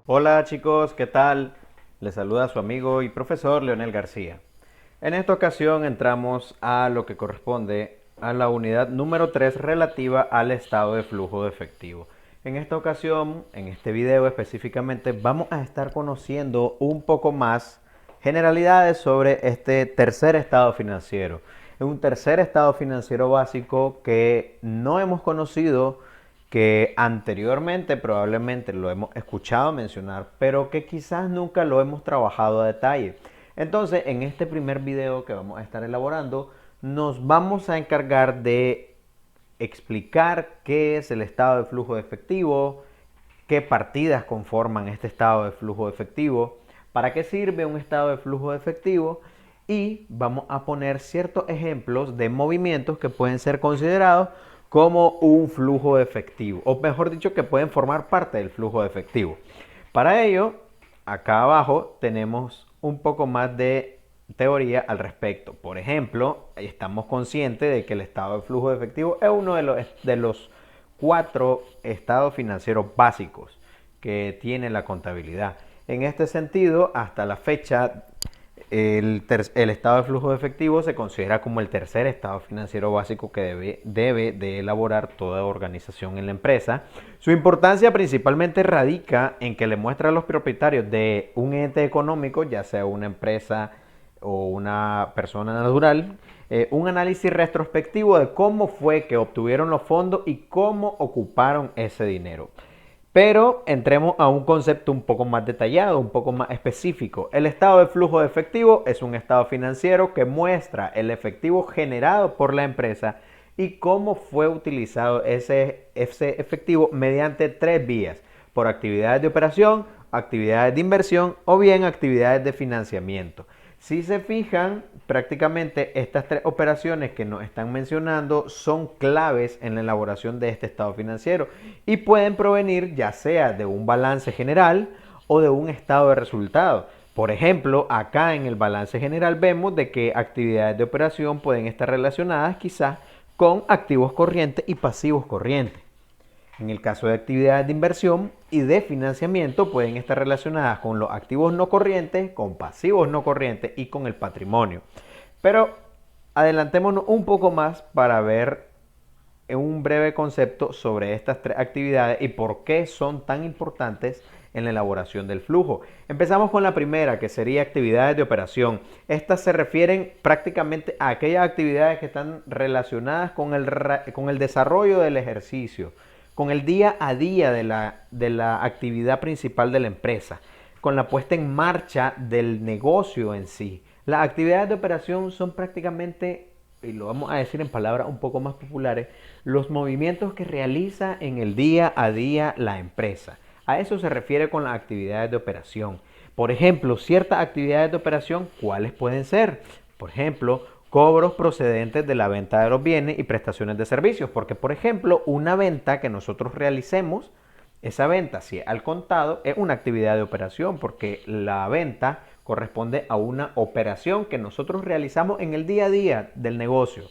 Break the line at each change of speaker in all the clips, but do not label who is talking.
Hola chicos, ¿qué tal? Les saluda su amigo y profesor Leonel García. En esta ocasión entramos a lo que corresponde a la unidad número 3 relativa al estado de flujo de efectivo. En esta ocasión, en este video específicamente, vamos a estar conociendo un poco más generalidades sobre este tercer estado financiero. Es un tercer estado financiero básico que no hemos conocido, que anteriormente probablemente lo hemos escuchado mencionar, pero que quizás nunca lo hemos trabajado a detalle. Entonces, en este primer video que vamos a estar elaborando, nos vamos a encargar de explicar qué es el estado de flujo de efectivo, qué partidas conforman este estado de flujo de efectivo, para qué sirve un estado de flujo de efectivo, y vamos a poner ciertos ejemplos de movimientos que pueden ser considerados como un flujo de efectivo, o mejor dicho, que pueden formar parte del flujo de efectivo. Para ello, acá abajo tenemos un poco más de teoría al respecto. Por ejemplo, estamos conscientes de que el estado de flujo de efectivo es uno de los 4 estados financieros básicos que tiene la contabilidad. En este sentido, hasta la fecha, el estado de flujo de efectivo se considera como el tercer estado financiero básico que debe de elaborar toda organización en la empresa. Su importancia principalmente radica en que le muestra a los propietarios de un ente económico, ya sea una empresa o una persona natural, un análisis retrospectivo de cómo fue que obtuvieron los fondos y cómo ocuparon ese dinero. Pero entremos a un concepto un poco más detallado, un poco más específico. El estado de flujo de efectivo es un estado financiero que muestra el efectivo generado por la empresa y cómo fue utilizado ese efectivo mediante 3 vías: por actividades de operación, actividades de inversión o bien actividades de financiamiento. Si se fijan, prácticamente estas 3 operaciones que nos están mencionando son claves en la elaboración de este estado financiero y pueden provenir ya sea de un balance general o de un estado de resultados. Por ejemplo, acá en el balance general vemos de que actividades de operación pueden estar relacionadas quizás con activos corrientes y pasivos corrientes. En el caso de actividades de inversión y de financiamiento, pueden estar relacionadas con los activos no corrientes, con pasivos no corrientes y con el patrimonio. Pero adelantémonos un poco más para ver un breve concepto sobre estas 3 actividades y por qué son tan importantes en la elaboración del flujo. Empezamos con la primera, que sería actividades de operación. Estas se refieren prácticamente a aquellas actividades que están relacionadas con el desarrollo del ejercicio, con el día a día de la actividad principal de la empresa, con la puesta en marcha del negocio en sí. Las actividades de operación son prácticamente, y lo vamos a decir en palabras un poco más populares, los movimientos que realiza en el día a día la empresa. A eso se refiere con las actividades de operación. Por ejemplo, ciertas actividades de operación, ¿cuáles pueden ser? Por ejemplo, cobros procedentes de la venta de los bienes y prestaciones de servicios. Porque, por ejemplo, una venta que nosotros realicemos, esa venta, si es al contado, es una actividad de operación, porque la venta corresponde a una operación que nosotros realizamos en el día a día del negocio.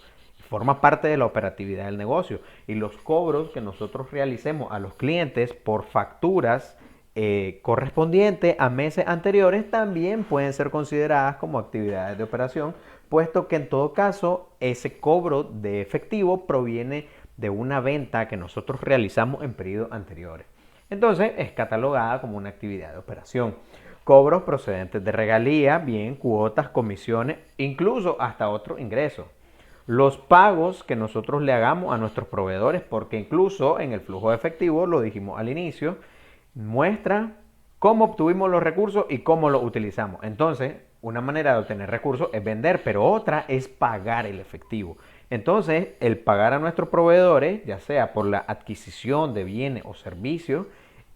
Forma parte de la operatividad del negocio. Y los cobros que nosotros realicemos a los clientes por facturas correspondientes a meses anteriores también pueden ser consideradas como actividades de operación, puesto que en todo caso ese cobro de efectivo proviene de una venta que nosotros realizamos en periodos anteriores. Entonces es catalogada como una actividad de operación. Cobros procedentes de regalía, bien, cuotas, comisiones, incluso hasta otros ingresos. Los pagos que nosotros le hagamos a nuestros proveedores, porque incluso en el flujo de efectivo, lo dijimos al inicio, muestra cómo obtuvimos los recursos y cómo los utilizamos. Entonces, una manera de obtener recursos es vender, pero otra es pagar el efectivo. Entonces, el pagar a nuestros proveedores, ya sea por la adquisición de bienes o servicios,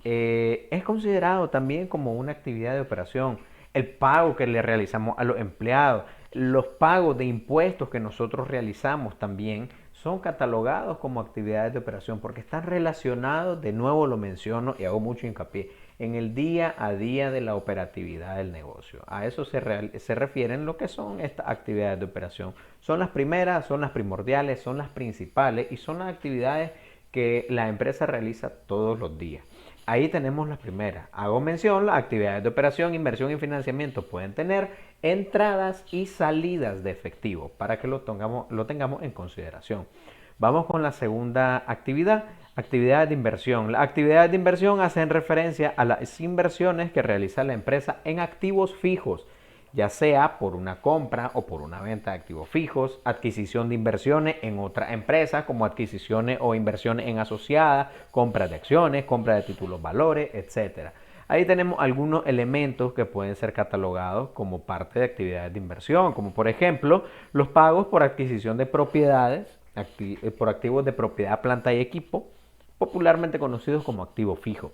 es considerado también como una actividad de operación. El pago que le realizamos a los empleados, los pagos de impuestos que nosotros realizamos también son catalogados como actividades de operación porque están relacionados, de nuevo lo menciono y hago mucho hincapié, en el día a día de la operatividad del negocio. A eso se refieren lo que son estas actividades de operación. Son las primeras, son las primordiales, son las principales y son las actividades que la empresa realiza todos los días. Ahí tenemos la primera. Hago mención, las actividades de operación, inversión y financiamiento pueden tener entradas y salidas de efectivo para que lo tengamos en consideración. Vamos con la segunda actividad, actividades de inversión. Las actividades de inversión hacen referencia a las inversiones que realiza la empresa en activos fijos, ya sea por una compra o por una venta de activos fijos, adquisición de inversiones en otra empresa, como adquisiciones o inversiones en asociadas, compras de acciones, compra de títulos valores, etc. Ahí tenemos algunos elementos que pueden ser catalogados como parte de actividades de inversión, como por ejemplo los pagos por adquisición de propiedades, por activos de propiedad, planta y equipo, popularmente conocidos como activo fijo.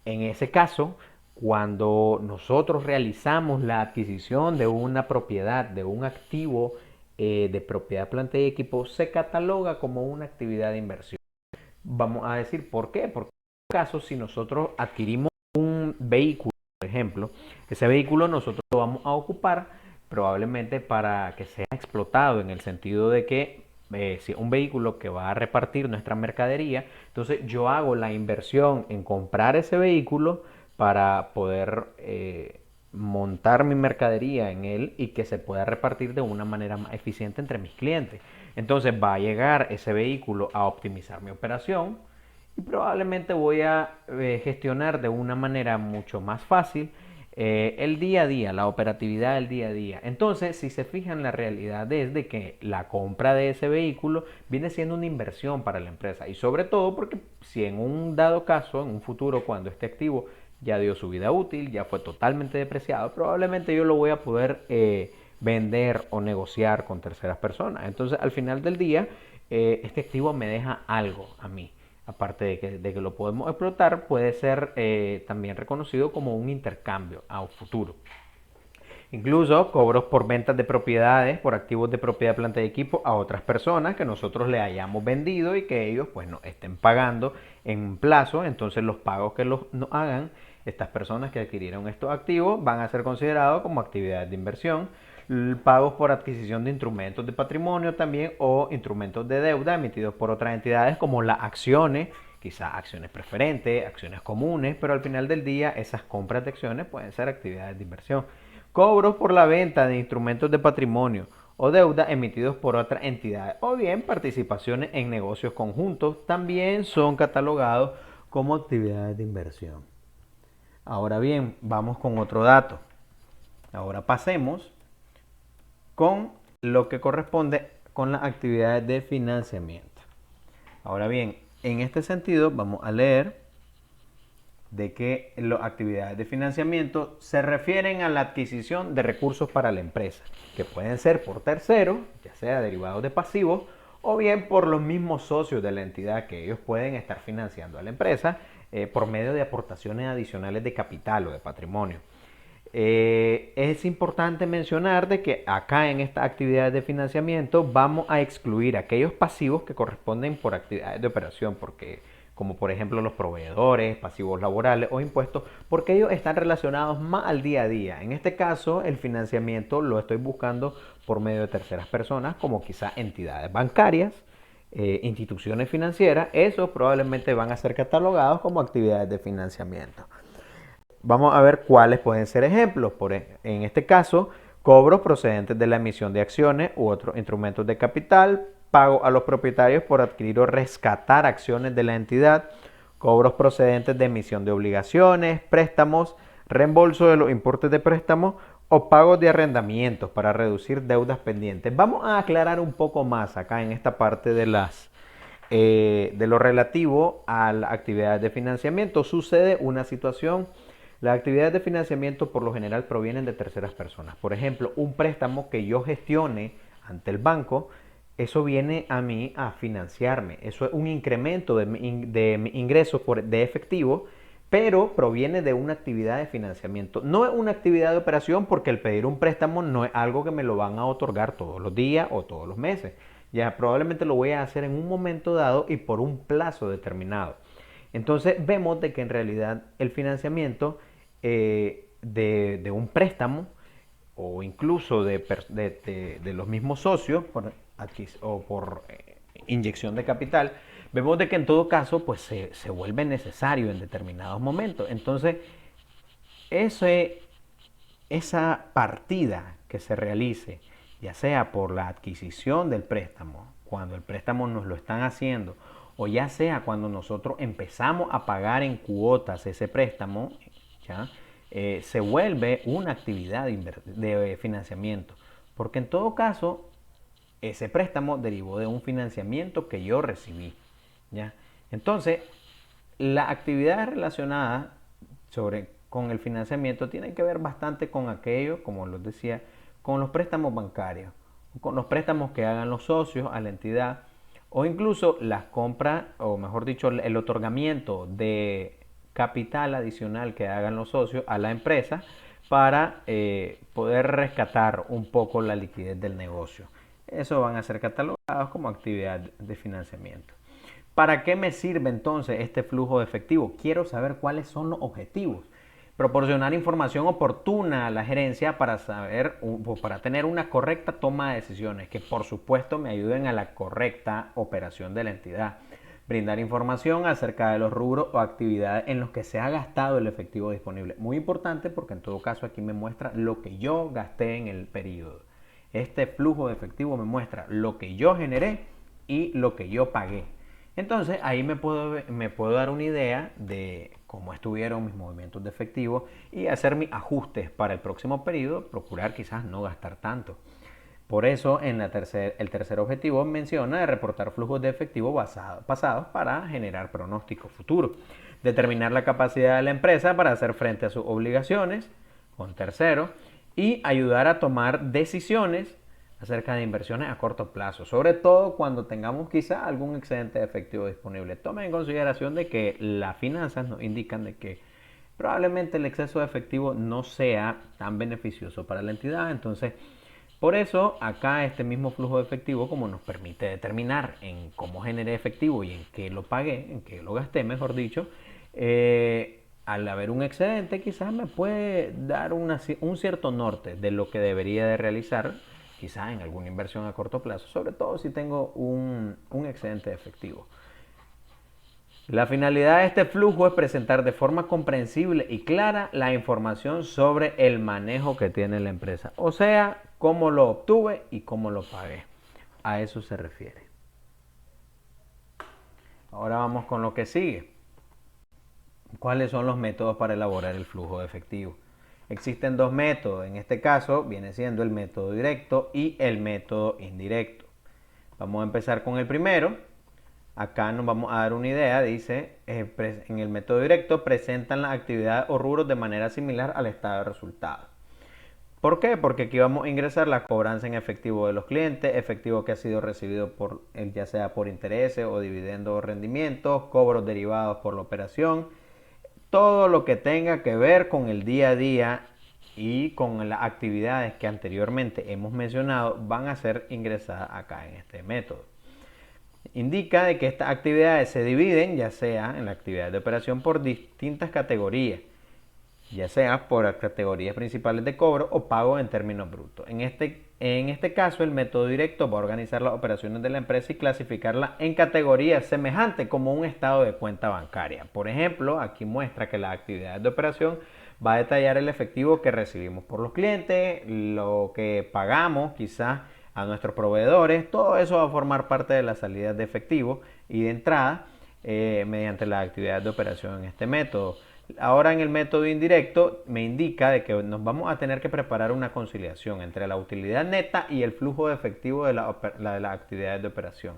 En ese caso, cuando nosotros realizamos la adquisición de una propiedad, de un activo de propiedad, planta y equipo, se cataloga como una actividad de inversión. Vamos a decir por qué. Porque en este caso, si nosotros adquirimos un vehículo, por ejemplo, ese vehículo nosotros lo vamos a ocupar probablemente para que sea explotado, en el sentido de que si es un vehículo que va a repartir nuestra mercadería, entonces yo hago la inversión en comprar ese vehículo para poder montar mi mercadería en él y que se pueda repartir de una manera más eficiente entre mis clientes. Entonces va a llegar ese vehículo a optimizar mi operación y probablemente voy a gestionar de una manera mucho más fácil el día a día, la operatividad del día a día. Entonces, si se fijan, la realidad es de que la compra de ese vehículo viene siendo una inversión para la empresa, y sobre todo porque si en un dado caso, en un futuro, cuando este activo ya dio su vida útil, ya fue totalmente depreciado, probablemente yo lo voy a poder vender o negociar con terceras personas. Entonces, al final del día, este activo me deja algo a mí. Aparte de que lo podemos explotar, puede ser también reconocido como un intercambio a un futuro. Incluso cobros por ventas de propiedades, por activos de propiedad, planta y equipo a otras personas que nosotros le hayamos vendido y que ellos pues nos estén pagando en un plazo. Entonces los pagos que nos hagan estas personas que adquirieron estos activos van a ser considerados como actividades de inversión. Pagos por adquisición de instrumentos de patrimonio también, o instrumentos de deuda emitidos por otras entidades, como las acciones, quizás acciones preferentes, acciones comunes, pero al final del día esas compras de acciones pueden ser actividades de inversión. Cobros por la venta de instrumentos de patrimonio o deuda emitidos por otras entidades, o bien participaciones en negocios conjuntos, también son catalogados como actividades de inversión. Ahora bien, vamos con otro dato. Ahora pasemos con lo que corresponde con las actividades de financiamiento. Ahora bien, en este sentido vamos a leer de que las actividades de financiamiento se refieren a la adquisición de recursos para la empresa, que pueden ser por terceros, ya sea derivados de pasivos, o bien por los mismos socios de la entidad, que ellos pueden estar financiando a la empresa por medio de aportaciones adicionales de capital o de patrimonio. Es importante mencionar de que acá en estas actividades de financiamiento vamos a excluir aquellos pasivos que corresponden por actividades de operación, porque como por ejemplo los proveedores, pasivos laborales o impuestos, porque ellos están relacionados más al día a día. En este caso, el financiamiento lo estoy buscando por medio de terceras personas, como quizás entidades bancarias, instituciones financieras. Esos probablemente van a ser catalogados como actividades de financiamiento. Vamos a ver cuáles pueden ser ejemplos. En este caso, cobros procedentes de la emisión de acciones u otros instrumentos de capital, pago a los propietarios por adquirir o rescatar acciones de la entidad, cobros procedentes de emisión de obligaciones, préstamos, reembolso de los importes de préstamos o pagos de arrendamientos para reducir deudas pendientes. Vamos a aclarar un poco más acá en esta parte de lo relativo a las actividades de financiamiento. Sucede una situación. Las actividades de financiamiento por lo general provienen de terceras personas. Por ejemplo, un préstamo que yo gestione ante el banco, eso viene a mí a financiarme. Eso es un incremento de mi ingreso de efectivo, pero proviene de una actividad de financiamiento. No es una actividad de operación, porque el pedir un préstamo no es algo que me lo van a otorgar todos los días o todos los meses. Ya probablemente lo voy a hacer en un momento dado y por un plazo determinado. Entonces vemos de que en realidad el financiamiento de un préstamo, o incluso de los mismos socios o por inyección de capital, vemos de que en todo caso pues se vuelve necesario en determinados momentos. Entonces, ese, esa partida que se realice, ya sea por la adquisición del préstamo, cuando el préstamo nos lo están haciendo, o ya sea cuando nosotros empezamos a pagar en cuotas ese préstamo, ¿ya? Se vuelve una actividad de financiamiento. Porque en todo caso, ese préstamo derivó de un financiamiento que yo recibí, ¿ya? Entonces, la actividad relacionada con el financiamiento tiene que ver bastante con aquello, como les decía, con los préstamos bancarios, con los préstamos que hagan los socios a la entidad, o incluso las compras, o mejor dicho, el otorgamiento de capital adicional que hagan los socios a la empresa para poder rescatar un poco la liquidez del negocio. Eso van a ser catalogados como actividad de financiamiento. ¿Para qué me sirve entonces este flujo de efectivo? Quiero saber cuáles son los objetivos. Proporcionar información oportuna a la gerencia para saber, para tener una correcta toma de decisiones que por supuesto me ayuden a la correcta operación de la entidad. Brindar información acerca de los rubros o actividades en los que se ha gastado el efectivo disponible. Muy importante porque en todo caso aquí me muestra lo que yo gasté en el periodo. Este flujo de efectivo me muestra lo que yo generé y lo que yo pagué. Entonces ahí me puedo dar una idea de cómo estuvieron mis movimientos de efectivo y hacer mis ajustes para el próximo periodo, procurar quizás no gastar tanto. Por eso en el tercer objetivo menciona de reportar flujos de efectivo pasados para generar pronósticos futuros. Determinar la capacidad de la empresa para hacer frente a sus obligaciones con tercero y ayudar a tomar decisiones acerca de inversiones a corto plazo, sobre todo cuando tengamos quizá algún excedente de efectivo disponible. Tome en consideración de que las finanzas nos indican de que probablemente el exceso de efectivo no sea tan beneficioso para la entidad. Entonces, por eso acá este mismo flujo de efectivo, como nos permite determinar en cómo generé efectivo y en qué lo pagué, en qué lo gasté, mejor dicho, al haber un excedente quizás me puede dar un cierto norte de lo que debería de realizar quizás en alguna inversión a corto plazo, sobre todo si tengo un excedente de efectivo. La finalidad de este flujo es presentar de forma comprensible y clara la información sobre el manejo que tiene la empresa, o sea, cómo lo obtuve y cómo lo pagué. A eso se refiere. Ahora vamos con lo que sigue. ¿Cuáles son los métodos para elaborar el flujo de efectivo? Existen dos métodos, en este caso viene siendo el método directo y el método indirecto. Vamos a empezar con el primero. Acá nos vamos a dar una idea, dice, en el método directo presentan las actividades o rubros de manera similar al estado de resultados. ¿Por qué? Porque aquí vamos a ingresar la cobranza en efectivo de los clientes, efectivo que ha sido recibido por ya sea por intereses o dividendos o rendimientos, cobros derivados por la operación, todo lo que tenga que ver con el día a día y con las actividades que anteriormente hemos mencionado van a ser ingresadas acá en este método. Indica de que estas actividades se dividen ya sea en la actividad de operación por distintas categorías, ya sea por las categorías principales de cobro o pago en términos brutos. En este caso, el método directo va a organizar las operaciones de la empresa y clasificarlas en categorías semejantes como un estado de cuenta bancaria. Por ejemplo, aquí muestra que la actividad de operación va a detallar el efectivo que recibimos por los clientes, lo que pagamos quizás a nuestros proveedores, todo eso va a formar parte de las salidas de efectivo y de entrada mediante la actividad de operación en este método. Ahora en el método indirecto me indica de que nos vamos a tener que preparar una conciliación entre la utilidad neta y el flujo de efectivo de las actividades de operación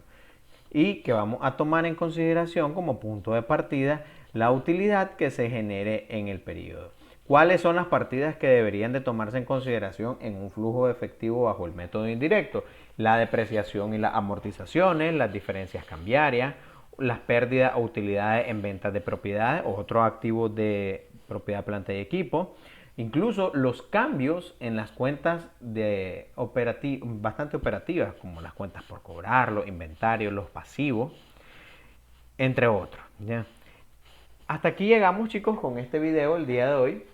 y que vamos a tomar en consideración como punto de partida la utilidad que se genere en el periodo. ¿Cuáles son las partidas que deberían de tomarse en consideración en un flujo de efectivo bajo el método indirecto? La depreciación y las amortizaciones, las diferencias cambiarias, las pérdidas o utilidades en ventas de propiedades o otros activos de propiedad, planta y equipo, incluso los cambios en las cuentas bastante operativas, como las cuentas por cobrar, los inventarios, los pasivos, entre otros, ¿ya? Hasta aquí llegamos, chicos, con este video el día de hoy.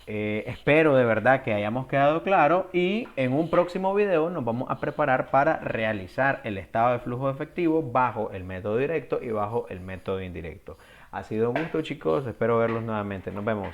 Espero de verdad que hayamos quedado claro y en un próximo video nos vamos a preparar para realizar el estado de flujo de efectivo bajo el método directo y bajo el método indirecto. Ha sido un gusto, chicos, espero verlos nuevamente. Nos vemos.